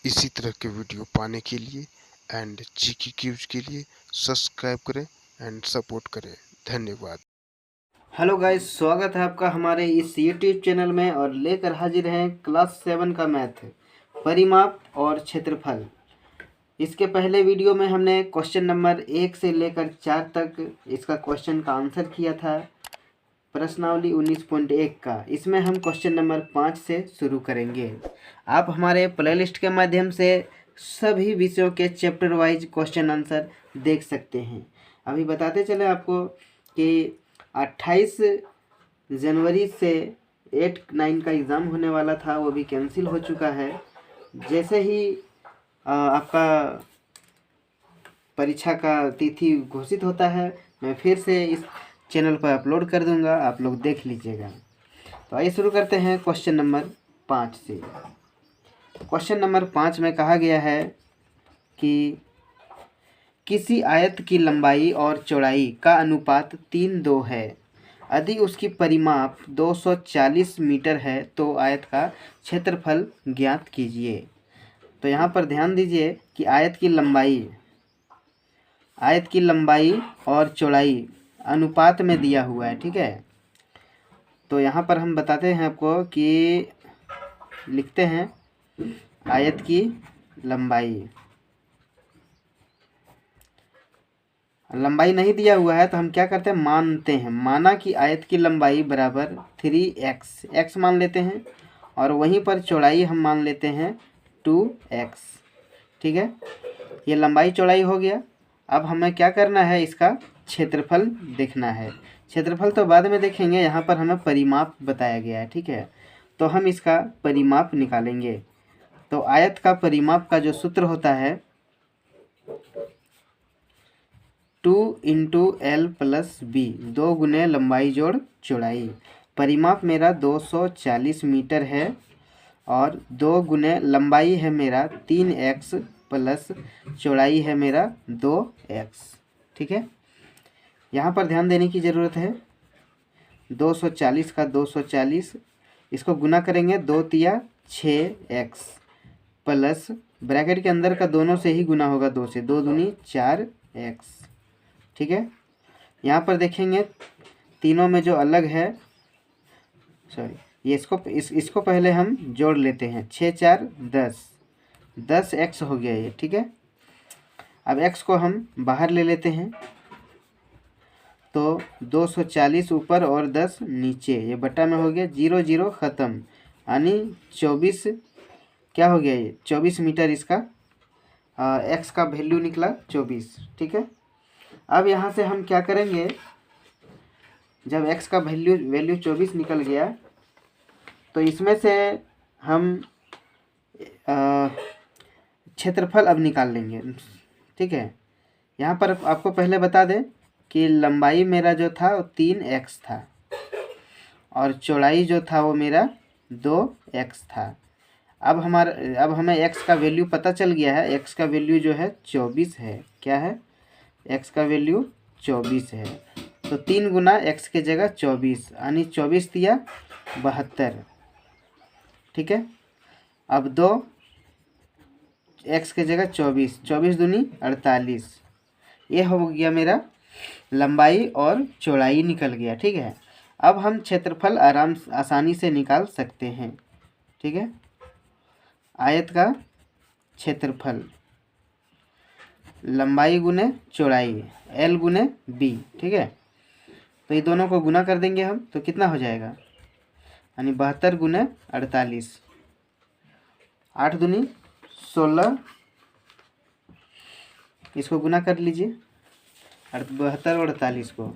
इसी तरह के वीडियो पाने के लिए एंड जीके क्यूज के लिए सब्सक्राइब करें एंड सपोर्ट करें। धन्यवाद। हेलो गाइस, स्वागत है आपका हमारे इस यूट्यूब चैनल में और लेकर हाजिर हैं क्लास 7 का मैथ, परिमाप और क्षेत्रफल। इसके पहले वीडियो में हमने क्वेश्चन नंबर 1 से लेकर 4 तक इसका क्वेश्चन का आंसर किया था, प्रश्नावली 19.1 का। इसमें हम क्वेश्चन नंबर 5 से शुरू करेंगे। आप हमारे प्लेलिस्ट के माध्यम से सभी विषयों के चैप्टर वाइज क्वेश्चन आंसर देख सकते हैं। अभी बताते चले आपको कि 28 जनवरी से 8-9 का एग्ज़ाम होने वाला था, वो भी कैंसिल हो चुका है। जैसे ही आपका परीक्षा का तिथि घोषित होता है, मैं फिर से इस चैनल पर अपलोड कर दूंगा, आप लोग देख लीजिएगा। तो आइए शुरू करते हैं क्वेश्चन नंबर 5 से। क्वेश्चन नंबर 5 में कहा गया है कि किसी आयत की लंबाई और चौड़ाई का अनुपात 3:2 है। यदि उसकी परिमाप 240 मीटर है तो आयत का क्षेत्रफल ज्ञात कीजिए। तो यहाँ पर ध्यान दीजिए कि आयत की लंबाई और चौड़ाई अनुपात में दिया हुआ है, ठीक है। तो यहाँ पर हम बताते हैं आपको कि लिखते हैं आयत की लंबाई नहीं दिया हुआ है तो हम क्या करते हैं, मानते हैं। माना कि आयत की लंबाई बराबर 3x, x मान लेते हैं, और वहीं पर चौड़ाई हम मान लेते हैं 2x, ठीक है। ये लंबाई चौड़ाई हो गया। अब हमें क्या करना है, इसका क्षेत्रफल देखना है। क्षेत्रफल तो बाद में देखेंगे, यहाँ पर हमें परिमाप बताया गया है, ठीक है। तो हम इसका परिमाप निकालेंगे। तो आयत का परिमाप का जो सूत्र होता है 2 × L + B, 2 गुने लंबाई जोड़ चौड़ाई। परिमाप मेरा 240 मीटर है और 2 गुने लंबाई है मेरा 3x प्लस चौड़ाई है मेरा 2x, ठीक है। यहाँ पर ध्यान देने की ज़रूरत है। 240 का 240, इसको गुना करेंगे 2 तिया 6x प्लस ब्रैकेट के अंदर का दोनों से ही गुना होगा 2 से, 2 दूनी 4x, ठीक है। यहाँ पर देखेंगे तीनों में जो अलग है, सॉरी, ये इसको पहले हम जोड़ लेते हैं। 6 4 10x हो गया ये, ठीक है। अब x को हम बाहर ले लेते हैं, तो 240 ऊपर और 10 नीचे, ये बटा में हो गया, 0 0 ख़त्म, यानी 24 क्या हो गया, ये 24 मीटर इसका x का वैल्यू निकला 24, ठीक है। अब यहाँ से हम क्या करेंगे, जब x का वैल्यू 24 निकल गया तो इसमें से हम क्षेत्रफल अब निकाल लेंगे, ठीक है। यहाँ पर आपको पहले बता दें कि लंबाई मेरा जो था वो 3x था और चौड़ाई जो था वो मेरा 2x था। अब हमें x का वैल्यू पता चल गया है। x का वैल्यू जो है 24 है। क्या है, x का वैल्यू 24 है। तो 3 गुना x के जगह 24, यानी 24 दिया 72, ठीक है। अब 2 x के जगह 24, 24 दूनी 48, ये हो गया मेरा लंबाई और चौड़ाई निकल गया, ठीक है। अब हम क्षेत्रफल आसानी से निकाल सकते हैं, ठीक है। आयत का क्षेत्रफल लंबाई गुने चौड़ाई L गुने B, ठीक है। तो ये दोनों को गुना कर देंगे हम, तो कितना हो जाएगा, यानी 72 गुने 48, 8 दूनी 16, इसको गुना कर लीजिए 72 और 48 को,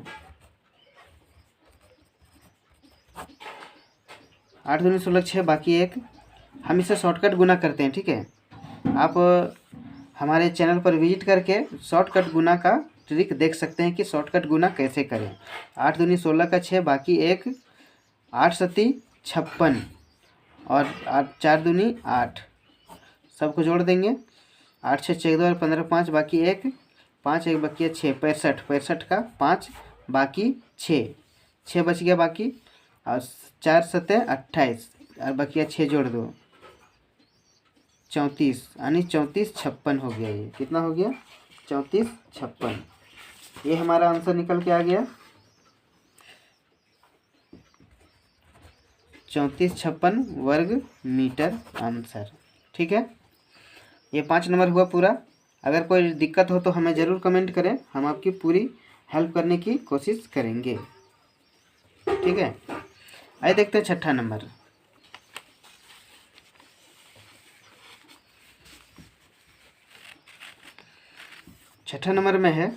8 दूनी 16 6, बाकी 1। हम इसे शॉर्टकट गुना करते हैं, ठीक है। आप हमारे चैनल पर विजिट करके शॉर्टकट गुना का ट्रिक देख सकते हैं कि शॉर्टकट गुना कैसे करें। 8 दूनी 16 का 6, बाकी 1, 8 सती 56 और 4 दूनी 8, सबको जोड़ देंगे। 8 6 14 और 15 5, बाकी 1, 5 1 बाकी है 6, 65, 65 का 5 बाकी 6 बच गया बाकी, और 4 7 28 और बाकी 6 जोड़ दो, 34 यानी 3456 हो गया। ये कितना हो गया? 3456। ये हमारा आंसर निकल के आ गया 3456 वर्ग मीटर आंसर। ठीक है, ये 5 नंबर हुआ पूरा। अगर कोई दिक्कत हो तो हमें ज़रूर कमेंट करें, हम आपकी पूरी हेल्प करने की कोशिश करेंगे। ठीक है, आइए देखते हैं 6ठा नंबर। छठा नंबर में है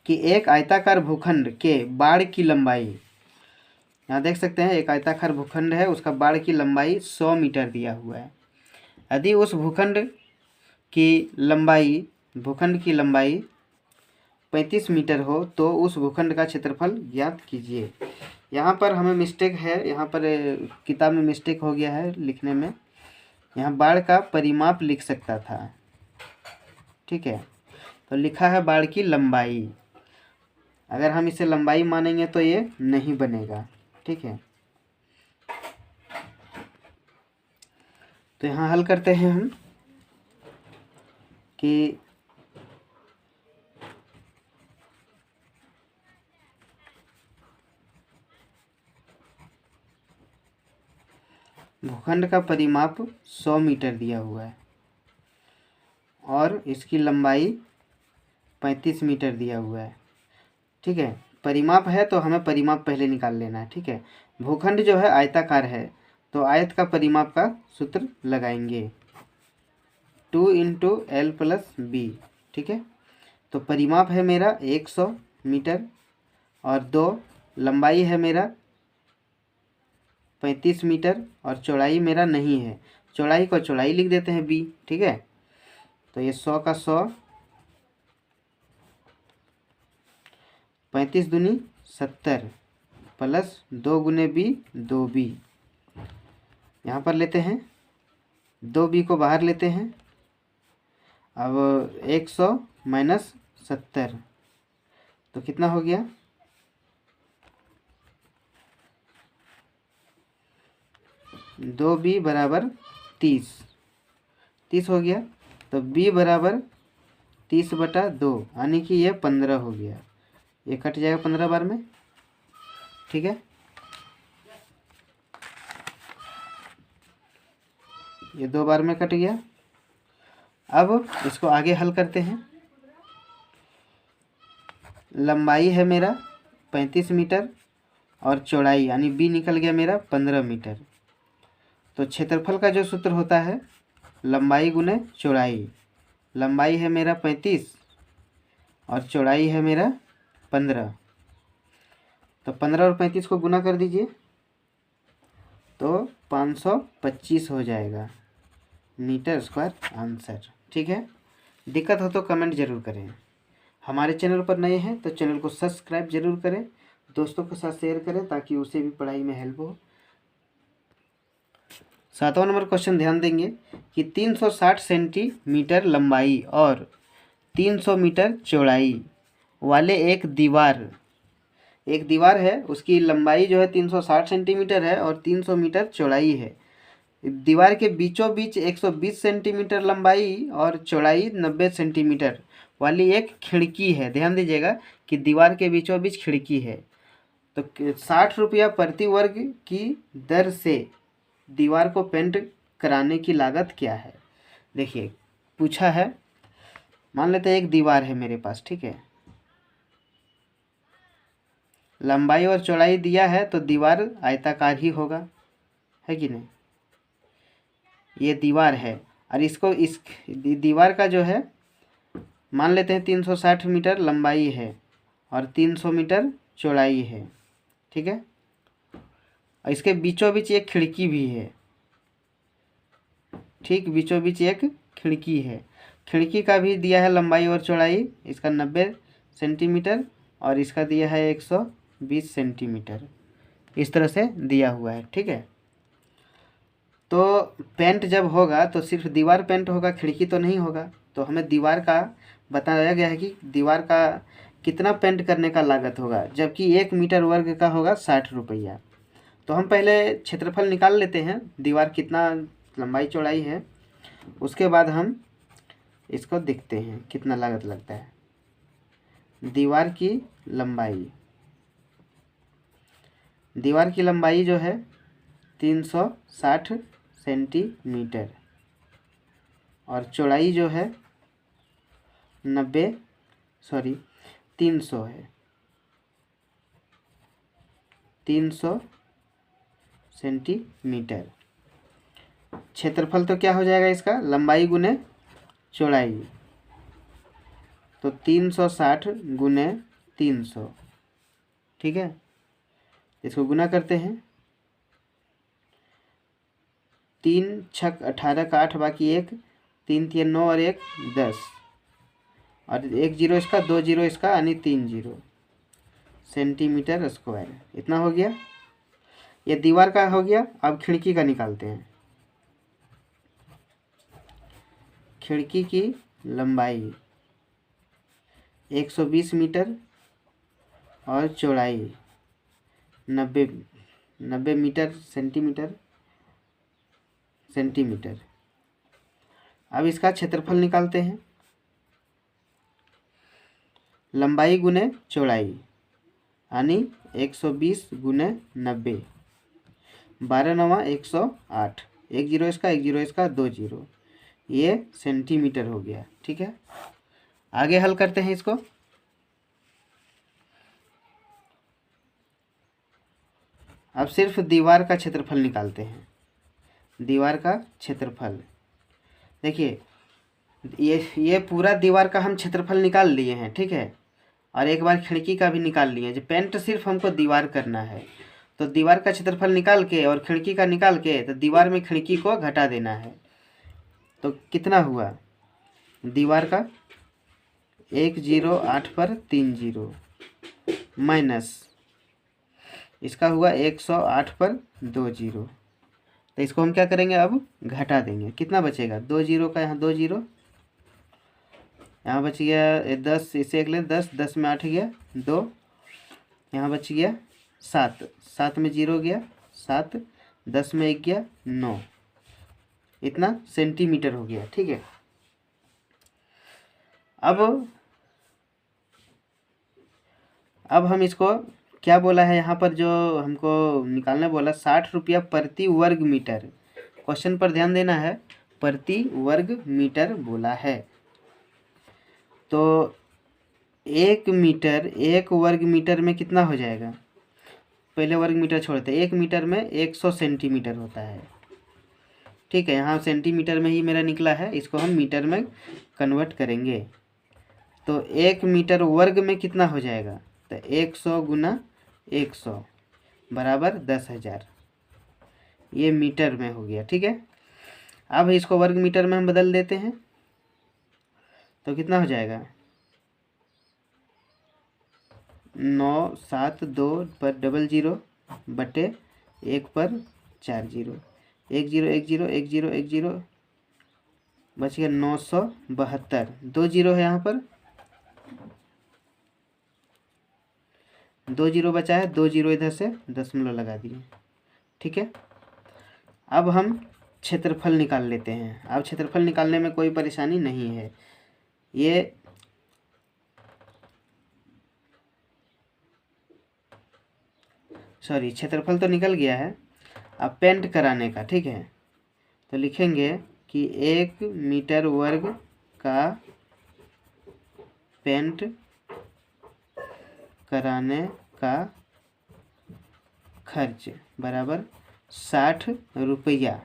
कि एक आयताकार भूखंड के बाड़ की लंबाई, यहाँ देख सकते हैं एक आयताकार भूखंड है, उसका बाड़ की लंबाई 100 मीटर दिया हुआ है। यदि उस भूखंड की लंबाई 35 मीटर हो तो उस भूखंड का क्षेत्रफल ज्ञात कीजिए। यहाँ पर हमें मिस्टेक है, यहाँ पर किताब में मिस्टेक हो गया है लिखने में। यहाँ बाड़ का परिमाप लिख सकता था। ठीक है, तो लिखा है बाड़ की लंबाई। अगर हम इसे लंबाई मानेंगे तो ये नहीं बनेगा। ठीक है, तो यहाँ हल करते हैं हम कि भूखंड का परिमाप 100 मीटर दिया हुआ है और इसकी लंबाई 35 मीटर दिया हुआ है। ठीक है, परिमाप है तो हमें परिमाप पहले निकाल लेना है। ठीक है, भूखंड जो है आयताकार है तो आयत का परिमाप का सूत्र लगाएंगे 2 × L + B। ठीक है, तो परिमाप है मेरा 100 मीटर और 2 लंबाई है मेरा 35 मीटर और चौड़ाई मेरा नहीं है। चौड़ाई को चौड़ाई लिख देते हैं B। ठीक है, तो ये 100 का 100, 35 दूनी 70 प्लस 2 × B 2B। यहाँ पर लेते हैं 2B को बाहर लेते हैं। अब 100 - 70 तो कितना हो गया? 2B = 30 हो गया। तो B = 30/2 यानी कि ये 15 हो गया। ये कट जाएगा 15 बार में। ठीक है, ये 2 बार में कट गया। अब इसको आगे हल करते हैं। लंबाई है मेरा 35 मीटर और चौड़ाई यानी B निकल गया मेरा 15 मीटर। तो क्षेत्रफल का जो सूत्र होता है लंबाई × चौड़ाई। लंबाई है मेरा 35 और चौड़ाई है मेरा 15। तो 15 और 35 को गुना कर दीजिए तो 525 हो जाएगा मीटर स्क्वायर आंसर। ठीक है, दिक्कत हो तो कमेंट ज़रूर करें। हमारे चैनल पर नए हैं तो चैनल को सब्सक्राइब जरूर करें, दोस्तों के साथ शेयर करें ताकि उसे भी पढ़ाई में हेल्प हो। 7वां नंबर क्वेश्चन ध्यान देंगे कि 360 सेंटीमीटर लंबाई और 300 मीटर चौड़ाई वाले एक दीवार है, उसकी लंबाई जो है 360 सेंटीमीटर है और 300 मीटर चौड़ाई है। दीवार के बीचों बीच 120 सेंटीमीटर लंबाई और चौड़ाई 90 सेंटीमीटर वाली एक खिड़की है। ध्यान दीजिएगा कि दीवार के बीचों बीच खिड़की है। तो 60 रुपया प्रति वर्ग की दर से दीवार को पेंट कराने की लागत क्या है? देखिए पूछा है, मान लेते हैं एक दीवार है मेरे पास। ठीक है, लंबाई और चौड़ाई दिया है तो दीवार आयताकार ही होगा, है कि नहीं? ये दीवार है और इसको इस दीवार का जो है मान लेते हैं 360 मीटर लंबाई है और 300 मीटर चौड़ाई है। ठीक है, और इसके बीचों बीच एक खिड़की भी है। ठीक, बीचों बीच एक खिड़की है। खिड़की का भी दिया है लंबाई और चौड़ाई, इसका 90 सेंटीमीटर और इसका दिया है 120 सेंटीमीटर। इस तरह से दिया हुआ है। ठीक है, तो पेंट जब होगा तो सिर्फ दीवार पेंट होगा, खिड़की तो नहीं होगा। तो हमें दीवार का बताया गया है कि दीवार का कितना पेंट करने का लागत होगा, जबकि 1 मीटर वर्ग का होगा 60 रुपया। तो हम पहले क्षेत्रफल निकाल लेते हैं, दीवार कितना लंबाई चौड़ाई है, उसके बाद हम इसको देखते हैं कितना लागत लगता है। दीवार की लंबाई, दीवार की लंबाई जो है 360 सेंटीमीटर और चौड़ाई जो है 300 है, 300 सेंटीमीटर। क्षेत्रफल तो क्या हो जाएगा इसका, लंबाई गुने चौड़ाई, तो 360 गुने 300, ठीक है। इसको गुना करते हैं, 3 छक 18 का 8 बाकी 1, 3 3 9 और 1 10 और 1 जीरो इसका, 2 जीरो इसका, यानी 3 जीरो सेंटीमीटर स्क्वायर, इतना हो गया। ये दीवार का हो गया। अब खिड़की का निकालते हैं। खिड़की की लंबाई 120 मीटर और चौड़ाई 90 मीटर सेंटीमीटर। अब इसका क्षेत्रफल निकालते हैं, लंबाई गुने चौड़ाई यानी 120 गुने 90, 12 9 108, 1 जीरो इसका, 1 जीरो इसका, 2 जीरो, ये सेंटीमीटर हो गया, ठीक है। आगे हल करते हैं इसको। अब सिर्फ दीवार का क्षेत्रफल निकालते हैं। दीवार का क्षेत्रफल देखिए, ये पूरा दीवार का हम क्षेत्रफल निकाल लिए हैं, ठीक है। और एक बार खिड़की का भी निकाल लिए। जो पेंट सिर्फ हमको दीवार करना है, तो दीवार का क्षेत्रफल निकाल के और खिड़की का निकाल के, तो दीवार में खिड़की को घटा देना है। तो कितना हुआ, दीवार का 108 पर 3 जीरो माइनस इसका हुआ 108 पर 2 जीरो। तो इसको हम क्या करेंगे, अब घटा देंगे। कितना बचेगा, 2 जीरो का यहाँ 2 जीरो, यहाँ बच गया 10, इसे एक ले 10, 10 में 8 गया 2, यहाँ बच गया 7, 7 में 0 गया 7, 10 में 1 गया 9, इतना सेंटीमीटर हो गया, ठीक है। अब हम इसको क्या बोला है यहाँ पर, जो हमको निकालने बोला 60 रुपया प्रति वर्ग मीटर। क्वेश्चन पर ध्यान देना है, प्रति वर्ग मीटर बोला है। तो 1 वर्ग मीटर में कितना हो जाएगा, पहले वर्ग मीटर छोड़ते, 1 मीटर में 100 सेंटीमीटर होता है, ठीक है। यहाँ सेंटीमीटर में ही मेरा निकला है, इसको हम मीटर में कन्वर्ट करेंगे। तो 1 मीटर वर्ग में कितना हो जाएगा, तो 100 गुना 100 बराबर 10,000, ये मीटर में हो गया, ठीक है। अब इसको वर्ग मीटर में हम बदल देते हैं, तो कितना हो जाएगा, 972 पर 00 बटे 1 पर 4 zero, 1 zero 1 zero 1 zero 1 zero, बच गया 972, 2 जीरो है यहाँ पर, 2 जीरो बचा है, 2 जीरो इधर से दशमलव लगा दिए, ठीक है। अब हम क्षेत्रफल निकाल लेते हैं। अब क्षेत्रफल निकालने में कोई परेशानी नहीं है। ये क्षेत्रफल तो निकल गया है। अब पेंट कराने का, ठीक है, तो लिखेंगे कि 1 मीटर वर्ग का पेंट कराने का खर्च बराबर 60 रुपया।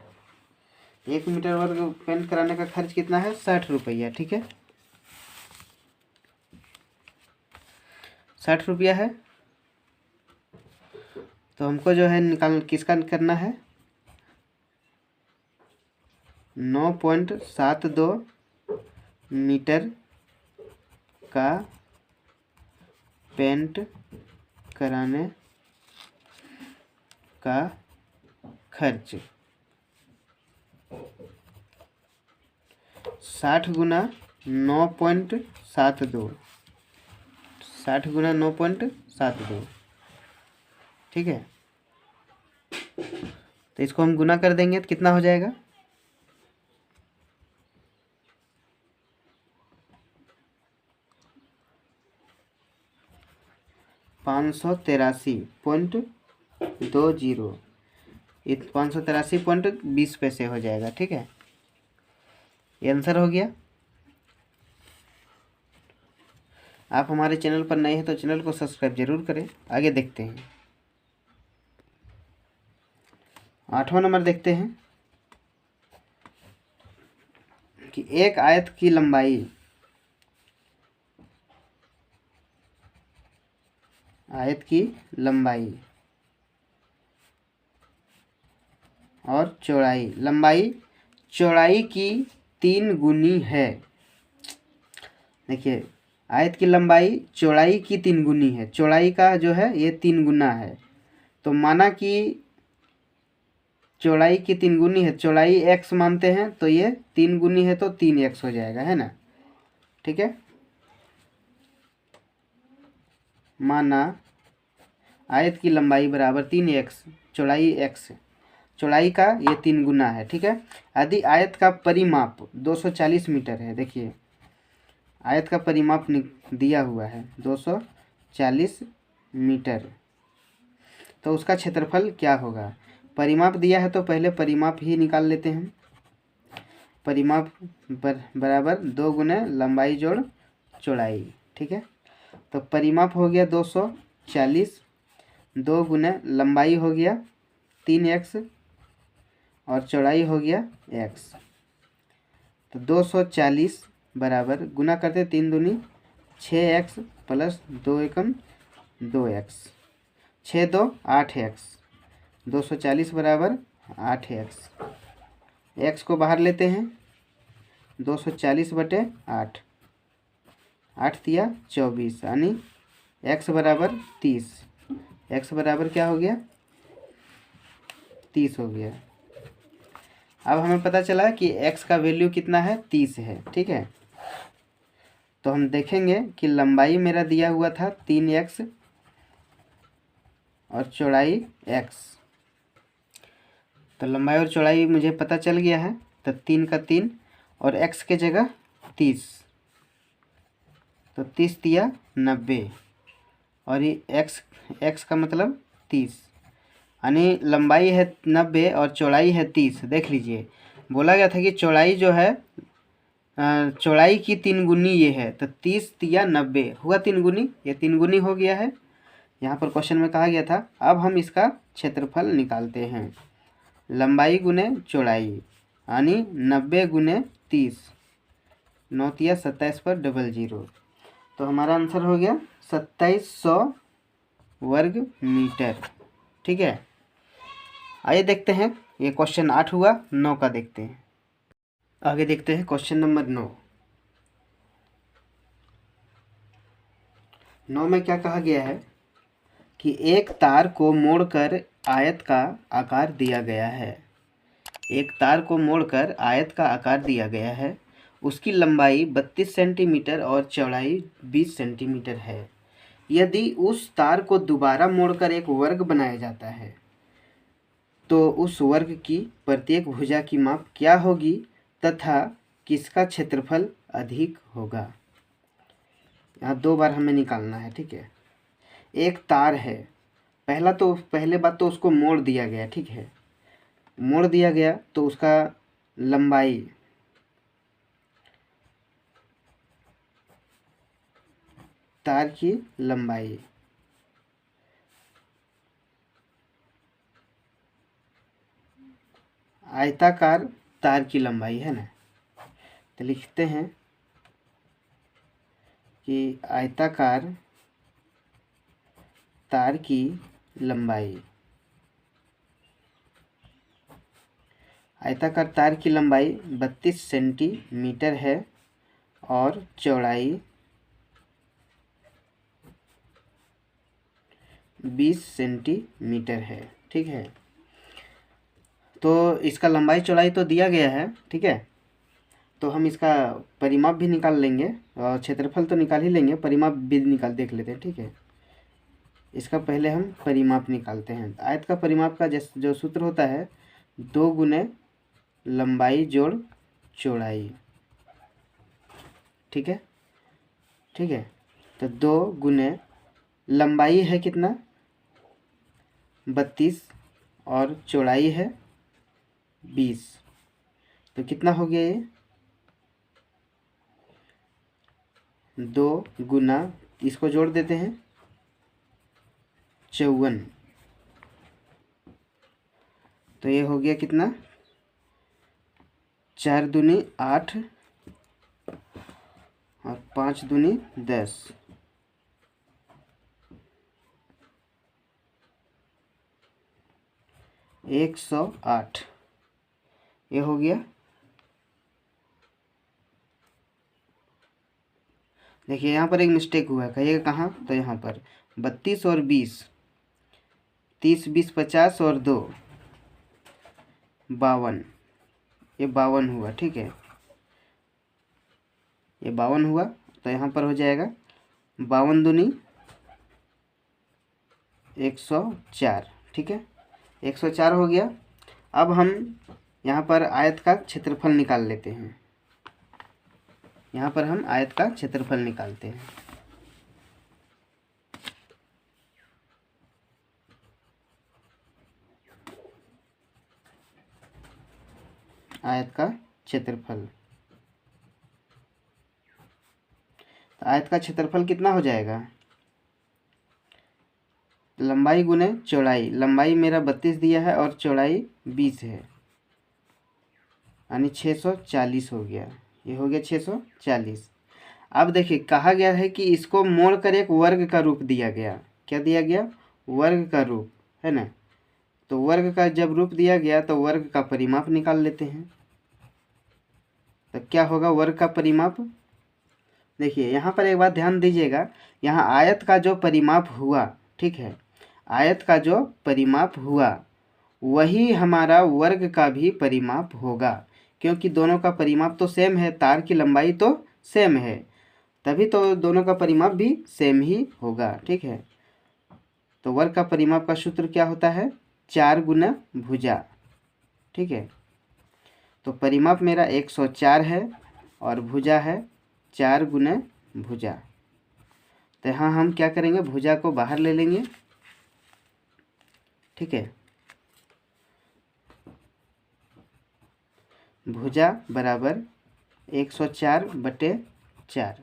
1 मीटर वर्ग पेंट कराने का खर्च कितना है, 60 रुपया, ठीक है, 60 रुपया है। तो हमको जो है निकाल किसका करना है, 9.72 मीटर का पेंट कराने का खर्च 60 गुना 9.72, 60 गुना 9.72, ठीक है। तो इसको हम गुना कर देंगे तो कितना हो जाएगा, 583.20, 583.20 हो जाएगा। ठीक है, ये आंसर हो गया। आप हमारे चैनल पर नए हैं तो चैनल को सब्सक्राइब जरूर करें। आगे देखते हैं, 8वां नंबर देखते हैं कि एक आयत की लंबाई और चौड़ाई, लंबाई चौड़ाई की 3 गुनी है। देखिए, आयत की लंबाई चौड़ाई की 3 गुनी है, चौड़ाई का जो है ये 3 गुना है। तो माना कि चौड़ाई की 3 गुनी है, चौड़ाई x मानते हैं तो ये 3 गुनी है तो 3x हो जाएगा, है ना। ठीक है, माना आयत की लंबाई बराबर 3x, चौड़ाई x, चौड़ाई का ये 3 गुना है। ठीक है, यदि आयत का परिमाप 240 मीटर है, देखिए आयत का परिमाप दिया हुआ है 240 मीटर, तो उसका क्षेत्रफल क्या होगा। परिमाप दिया है तो पहले परिमाप ही निकाल लेते हैं। परिमाप बराबर 2 गुने लंबाई जोड़ चौड़ाई। ठीक है, तो परिमाप हो गया 240, 2 गुने लंबाई हो गया 3x और चौड़ाई हो गया x। तो 240 बराबर गुना करते 3 दूनी 6x प्लस 2 एकम 2x, 6 2 8x, 240 बराबर 8x। x को बाहर लेते हैं, 240/8, 8 दिया 24, यानी x बराबर 30। x बराबर क्या हो गया, 30 हो गया। अब हमें पता चला कि x का वैल्यू कितना है, 30 है। ठीक है, तो हम देखेंगे कि लंबाई मेरा दिया हुआ था 3x और चौड़ाई x, तो लंबाई और चौड़ाई मुझे पता चल गया है। तो 3 का 3 और x के जगह 30, तो 30 दिया 90 और ये x का मतलब 30, यानी लंबाई है 90 और चौड़ाई है 30। देख लीजिए, बोला गया था कि चौड़ाई जो है चौड़ाई की 3 गुनी ये है, तो 30 दिया 90 हुआ 3 गुनी, ये 3 गुनी हो गया है। यहाँ पर क्वेश्चन में कहा गया था। अब हम इसका क्षेत्रफल निकालते हैं, लंबाई गुने चौड़ाई, यानी 90 गुने 30, 9 तिया 27 पर 00, तो हमारा आंसर हो गया 2700 वर्ग मीटर। ठीक है, आइए देखते हैं, ये क्वेश्चन 8 हुआ, 9 का देखते हैं। आगे देखते हैं क्वेश्चन नंबर 9। 9 में क्या कहा गया है कि एक तार को मोड़कर आयत का आकार दिया गया है। एक तार को मोड़कर आयत का आकार दिया गया है, उसकी लंबाई 32 सेंटीमीटर और चौड़ाई 20 सेंटीमीटर है। यदि उस तार को दोबारा मोड़कर एक वर्ग बनाया जाता है तो उस वर्ग की प्रत्येक भुजा की माप क्या होगी तथा किसका क्षेत्रफल अधिक होगा। यहाँ 2 बार हमें निकालना है। ठीक है, एक तार है, पहले बात तो उसको मोड़ दिया गया। ठीक है, मोड़ दिया गया तो उसका लंबाई तार की लंबाई आयताकार तार की लंबाई है ना, तो लिखते हैं कि आयताकार तार की लंबाई, आयताकार तार की लंबाई 32 सेंटीमीटर है और चौड़ाई 20 सेंटीमीटर है। ठीक है, तो इसका लंबाई चौड़ाई तो दिया गया है। ठीक है, तो हम इसका परिमाप भी निकाल लेंगे और क्षेत्रफल तो निकाल ही लेंगे, परिमाप भी निकाल देख लेते हैं। ठीक है, इसका पहले हम परिमाप निकालते हैं। आयत का परिमाप का जो सूत्र होता है 2 गुने लंबाई जोड़ चौड़ाई। ठीक है, ठीक है। तो 2 गुने लंबाई है कितना 32 और चौड़ाई है 20। तो कितना हो गया ये 2 गुना, इसको जोड़ देते हैं 54। तो ये हो गया कितना 4 दूनी 8 और 5 दूनी 10। 108 ये हो गया। देखिए यहाँ पर एक मिस्टेक हुआ है, कहिएगा कहाँ, तो यहाँ पर 32 और 20, 30 20 50 और 2 52, ये 52 हुआ। ठीक है, ये 52 हुआ। तो यहाँ पर हो जाएगा 52 दूनी 104। ठीक है, 104 हो गया। अब हम यहाँ पर आयत का क्षेत्रफल निकाल लेते हैं। यहाँ पर हम आयत का क्षेत्रफल निकालते हैं। आयत का क्षेत्रफल, तो आयत का क्षेत्रफल कितना हो जाएगा, लंबाई गुने चौड़ाई। लंबाई मेरा 32 दिया है और चौड़ाई 20 है, यानी 640 हो गया। ये हो गया 640। अब देखिए कहा गया है कि इसको मोड़ कर एक वर्ग का रूप दिया गया। क्या दिया गया, वर्ग का रूप, है ना। तो वर्ग का जब रूप दिया गया तो वर्ग का परिमाप निकाल लेते हैं। तो क्या होगा वर्ग का परिमाप, देखिए यहाँ पर एक बात ध्यान दीजिएगा, यहाँ आयत का जो परिमाप हुआ, ठीक है, आयत का जो परिमाप हुआ वही हमारा वर्ग का भी परिमाप होगा, क्योंकि दोनों का परिमाप तो सेम है, तार की लंबाई तो सेम है, तभी तो दोनों का परिमाप भी सेम ही होगा। ठीक है, तो वर्ग का परिमाप का सूत्र क्या होता है, 4 गुना भुजा। ठीक है, तो परिमाप मेरा 104 है और भुजा है 4 गुना भुजा। तो यहाँ हम क्या करेंगे, भुजा को बाहर ले लेंगे। ठीक है, भुजा बराबर 104/4,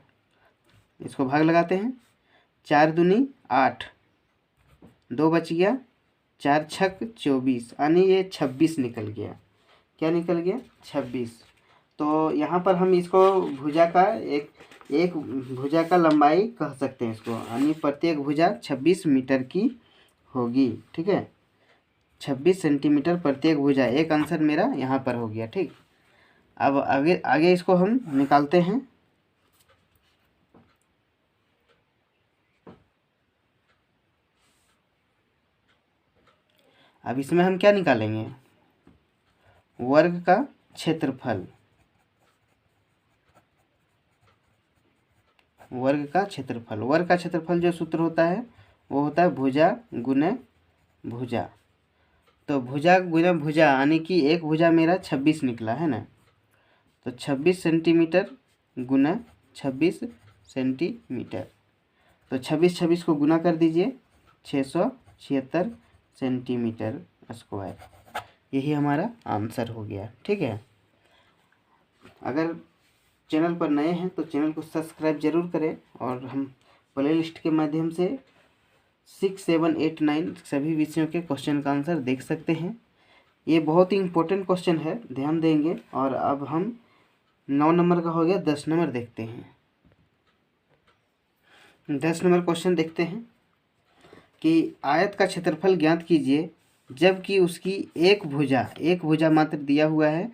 इसको भाग लगाते हैं। 4 दूनी 8, 2 बच गया, 4 छक 24, यानी ये 26 निकल गया। क्या निकल गया, 26। तो यहाँ पर हम इसको भुजा का एक भुजा का लंबाई कह सकते हैं इसको, यानी प्रत्येक भुजा 26 मीटर की होगी। ठीक है, 26 सेंटीमीटर प्रत्येक भुजा। एक आंसर मेरा यहाँ पर हो गया। ठीक, अब आगे आगे इसको हम निकालते हैं। अब इसमें हम क्या निकालेंगे, वर्ग का क्षेत्रफल। वर्ग का क्षेत्रफल, वर्ग का क्षेत्रफल जो सूत्र होता है वो होता है भुजा गुने भुजा। तो भुजा गुने भुजा, यानी कि एक भुजा मेरा 26 निकला है ना, तो 26 सेंटीमीटर गुना 26 सेंटीमीटर। तो 26 को गुना कर दीजिए, 676 सेंटीमीटर स्क्वायर। यही हमारा आंसर हो गया। ठीक है, अगर चैनल पर नए हैं तो चैनल को सब्सक्राइब जरूर करें, और हम प्ले लिस्ट के माध्यम से 6, 7, 8, 9 सभी विषयों के क्वेश्चन का आंसर देख सकते हैं। ये बहुत ही इम्पोर्टेंट क्वेश्चन है, ध्यान देंगे। और अब हम 9 नंबर का हो गया, 10 नंबर देखते हैं। 10 नंबर क्वेश्चन देखते हैं कि आयत का क्षेत्रफल ज्ञात कीजिए जबकि उसकी एक भुजा मात्र दिया हुआ है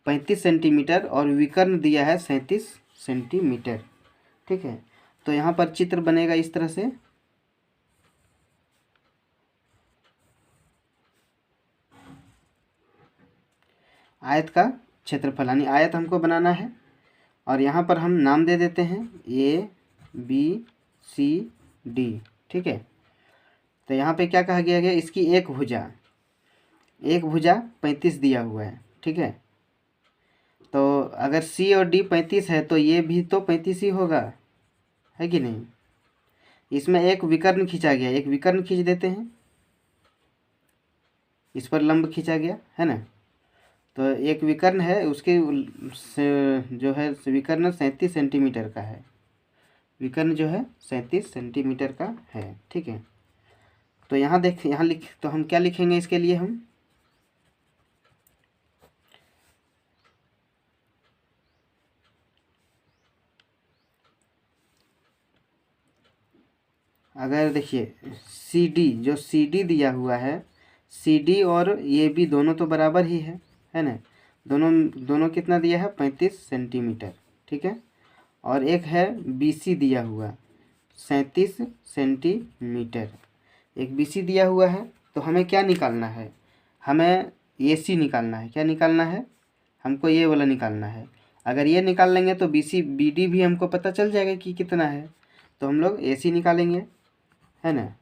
35 सेंटीमीटर और विकर्ण दिया है 37 सेंटीमीटर। ठीक है, तो यहाँ पर चित्र बनेगा इस तरह से। आयत का क्षेत्रफल, यानी आयत हमको बनाना है, और यहाँ पर हम नाम दे देते हैं ABCD। ठीक है, तो यहाँ पे क्या कहा गया है, इसकी एक भुजा, एक भुजा 35 दिया हुआ है, ठीक है। तो अगर सी और डी 35 है तो ये भी तो 35 ही होगा, है कि नहीं। इसमें एक विकर्ण खींचा गया, एक विकर्ण खींच देते हैं, इस पर लंब खींचा गया है ना। तो एक विकर्ण है, उसके जो है विकर्ण 37 सेंटीमीटर का है, विकर्ण जो है 37 सेंटीमीटर का है, ठीक है। तो यहाँ देख, यहाँ लिख, तो हम क्या लिखेंगे इसके लिए, हम अगर देखिए सी डी, जो सी डी दिया हुआ है, सी डी और ये भी दोनों तो बराबर ही है ना। दोनों दोनों कितना दिया है, 35 सेंटीमीटर, ठीक है। और एक है बी सी दिया हुआ 37 सेंटीमीटर, एक बी सी दिया हुआ है। तो हमें क्या निकालना है, हमें ए सी निकालना है। क्या निकालना है, हमको ये वाला निकालना है। अगर ये निकाल लेंगे तो बी सी बी डी भी हमको पता चल जाएगा कि कितना है। तो हम लोग ए सी निकालेंगे, है ना।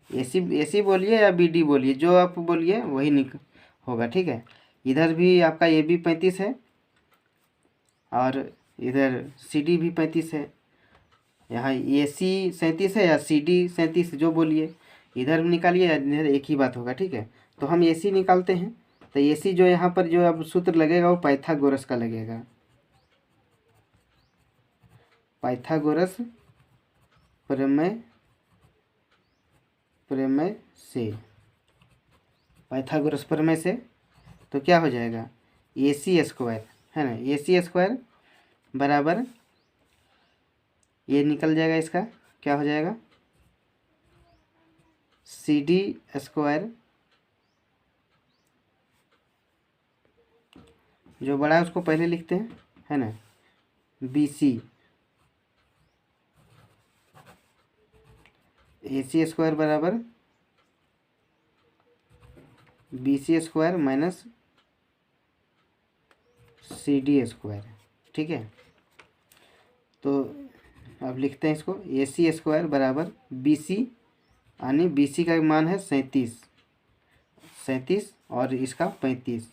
ए सी बोलिए या बी डी बोलिए, जो आप बोलिए वही होगा, ठीक है। इधर भी आपका ए बी 35 है और इधर सी डी भी 35 है। यहाँ ए सी 37 है या सी डी 37, जो बोलिए, इधर निकालिए या इधर, एक ही बात होगा, ठीक है। तो हम ए सी निकालते हैं। तो ए सी जो यहाँ पर जो अब सूत्र लगेगा वो पाइथागोरस का लगेगा, पाइथागोरस प्रमेय, प्रमेय से, पाइथागोरस प्रमेय से। तो क्या हो जाएगा, ए सी स्क्वायर, है ना, ए सी स्क्वायर बराबर, ये निकल जाएगा, इसका क्या हो जाएगा, सी डी स्क्वायर, जो बड़ा है उसको पहले लिखते हैं, है ना, B C, A C square बराबर B C square minus C D square, ठीक है। तो अब लिखते हैं इसको, ए सी स्क्वायर बराबर बी सी, यानी बी सी का मान है 37 और इसका 35,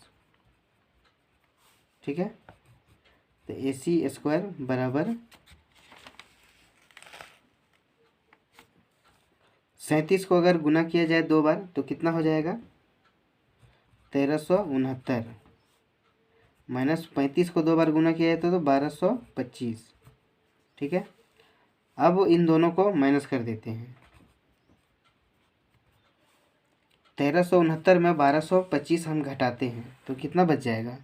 ठीक है। तो ए सी स्क्वायर बराबर 37 को अगर गुना किया जाए 2 बार तो कितना हो जाएगा, 1369, माइनस 35 को 2 बार गुना किया जाए तो 1225, ठीक है। अब इन दोनों को माइनस कर देते हैं, 1369 में 1225 हम घटाते हैं तो कितना बच जाएगा,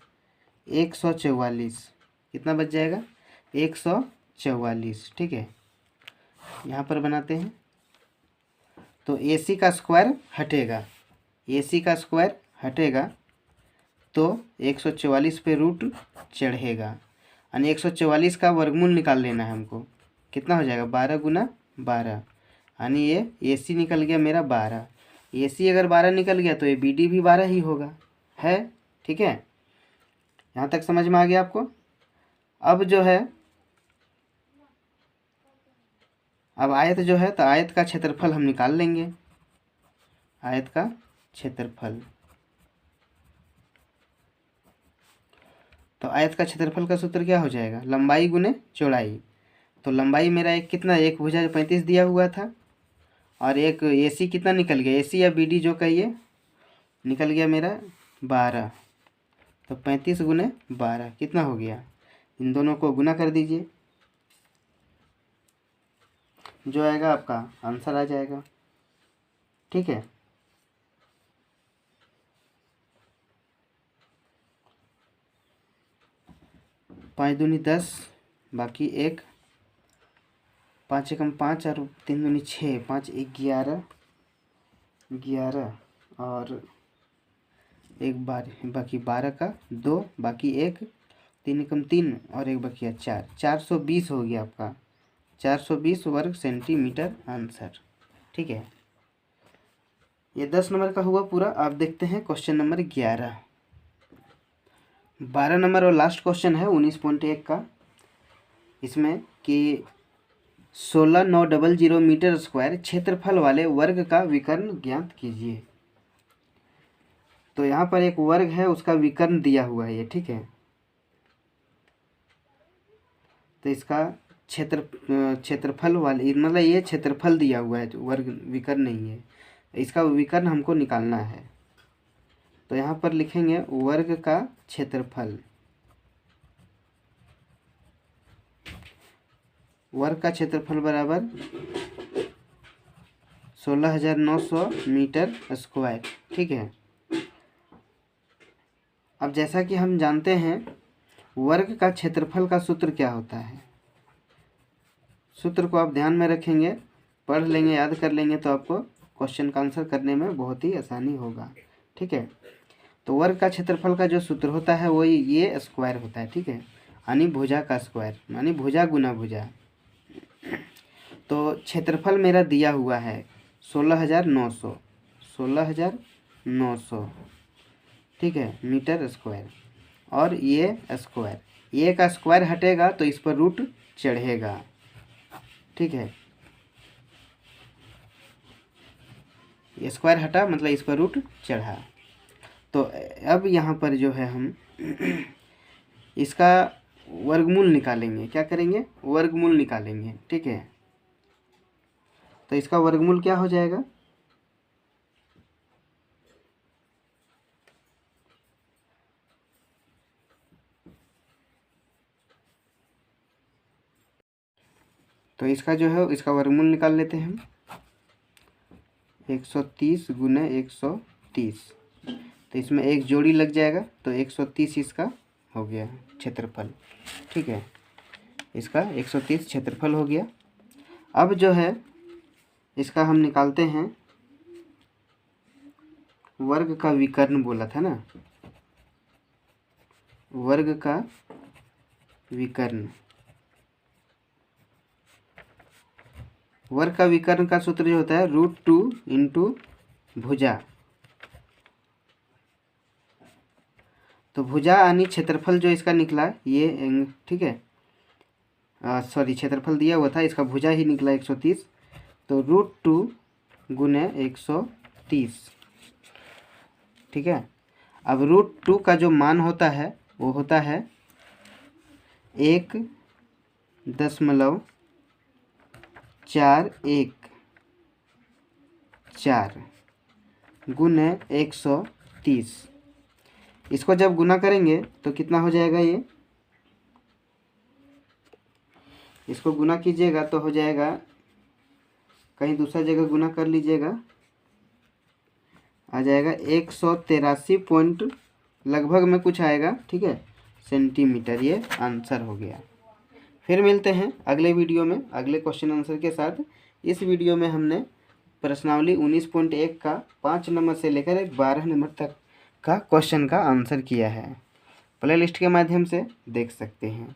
144, कितना बच जाएगा, 144, ठीक है। यहाँ पर बनाते हैं, तो ए सी का स्क्वायर हटेगा, ए सी का स्क्वायर हटेगा तो 144 पे रूट चढ़ेगा, यानी 144 का वर्गमूल निकाल लेना है हमको। कितना हो जाएगा, 12 गुना 12, यानी ये ए सी निकल गया मेरा 12। ए सी अगर 12 निकल गया तो ये बी डी भी 12 ही होगा, है, ठीक है। यहाँ तक समझ में आ गया आपको। अब जो है, अब आयत जो है, तो आयत का क्षेत्रफल हम निकाल लेंगे, आयत का क्षेत्रफल। तो आयत का क्षेत्रफल का सूत्र क्या हो जाएगा, लंबाई गुने चौड़ाई। तो लंबाई मेरा एक कितना, एक भुजा 35 दिया हुआ था और एक ए सी कितना निकल गया, ए सी या बी डी जो कहिए, निकल गया मेरा 12। तो 35 गुने 12 कितना हो गया, इन दोनों को गुना कर दीजिए, जो आएगा आपका आंसर आ जाएगा, ठीक है। पाँच दूनी 10, बाकी एक, 5 एकम 5 और 3 दूनी 6, 5 11, 11 और एक बार बाकी 12 का 2, बाकी एक, 3 एकम 3 और एक बकिया 4, 420 हो गया आपका, 420 वर्ग सेंटीमीटर आंसर, ठीक है। ये 10 नंबर का हुआ पूरा। आप देखते हैं क्वेश्चन नंबर 11, 12 नंबर और लास्ट क्वेश्चन है 19.1 का। इसमें कि 16900 मीटर स्क्वायर क्षेत्रफल वाले वर्ग का विकर्ण ज्ञात कीजिए। तो यहाँ पर एक वर्ग है, उसका विकर्ण दिया हुआ है ये, ठीक है। तो इसका क्षेत्रफल वाले मतलब ये क्षेत्रफल दिया हुआ है, जो वर्ग विकर्ण नहीं है, इसका विकर्ण हमको निकालना है। तो यहाँ पर लिखेंगे वर्ग का क्षेत्रफल, वर्ग का क्षेत्रफल बराबर 16900 मीटर स्क्वायर, ठीक है। अब जैसा कि हम जानते हैं वर्ग का क्षेत्रफल का सूत्र क्या होता है, सूत्र को आप ध्यान में रखेंगे, पढ़ लेंगे, याद कर लेंगे तो आपको क्वेश्चन का आंसर करने में बहुत ही आसानी होगा, ठीक है। तो वर्ग का क्षेत्रफल का जो सूत्र होता है वो ये स्क्वायर होता है, ठीक है, यानी भुजा का स्क्वायर, यानी भुजा गुना भुजा। तो क्षेत्रफल मेरा दिया हुआ है 16900, ठीक है, मीटर स्क्वायर। और ये स्क्वायर, ये का स्क्वायर हटेगा तो इस पर रूट चढ़ेगा, ठीक है। ये स्क्वायर हटा मतलब इस पर रूट चढ़ा। तो अब यहाँ पर जो है हम इसका वर्गमूल निकालेंगे। क्या करेंगे? वर्गमूल निकालेंगे, ठीक है। तो इसका वर्गमूल क्या हो जाएगा? तो इसका जो है इसका वर्गमूल निकाल लेते हैं हम। 130 गुने 130, तो इसमें एक जोड़ी लग जाएगा, तो 130 इसका हो गया क्षेत्रफल, ठीक है। इसका 130 क्षेत्रफल हो गया। अब जो है इसका हम निकालते हैं वर्ग का विकर्ण, बोला था ना, वर्ग का विकर्ण। वर्ग का विकर्ण का सूत्र जो होता है √2 इंटू भुजा। तो भुजा यानी क्षेत्रफल जो इसका निकला ये, ठीक है, सॉरी क्षेत्रफल दिया हुआ था, इसका भुजा ही निकला 130, तो √2 गुने 130, ठीक है। अब √2 का जो मान होता है वो होता है 1.414 गुने 130। इसको जब गुना करेंगे तो कितना हो जाएगा? ये इसको गुना कीजिएगा तो हो जाएगा, कहीं दूसरा जगह गुना कर लीजिएगा, आ जाएगा 183 पॉइंट लगभग में कुछ आएगा, ठीक है, सेंटीमीटर। ये आंसर हो गया। फिर मिलते हैं अगले वीडियो में अगले क्वेश्चन आंसर के साथ। इस वीडियो में हमने प्रश्नावली 19.1 का 5 नंबर से लेकर 12 नंबर तक का क्वेश्चन का आंसर किया है। प्ले लिस्ट के माध्यम से देख सकते हैं।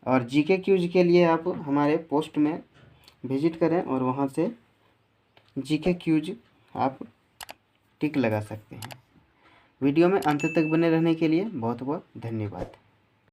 और जीके क्यूज के लिए आप हमारे पोस्ट में विजिट करें और वहां से जीके क्यूज आप टिक लगा सकते हैं। वीडियो में अंत तक बने रहने के लिए बहुत बहुत धन्यवाद।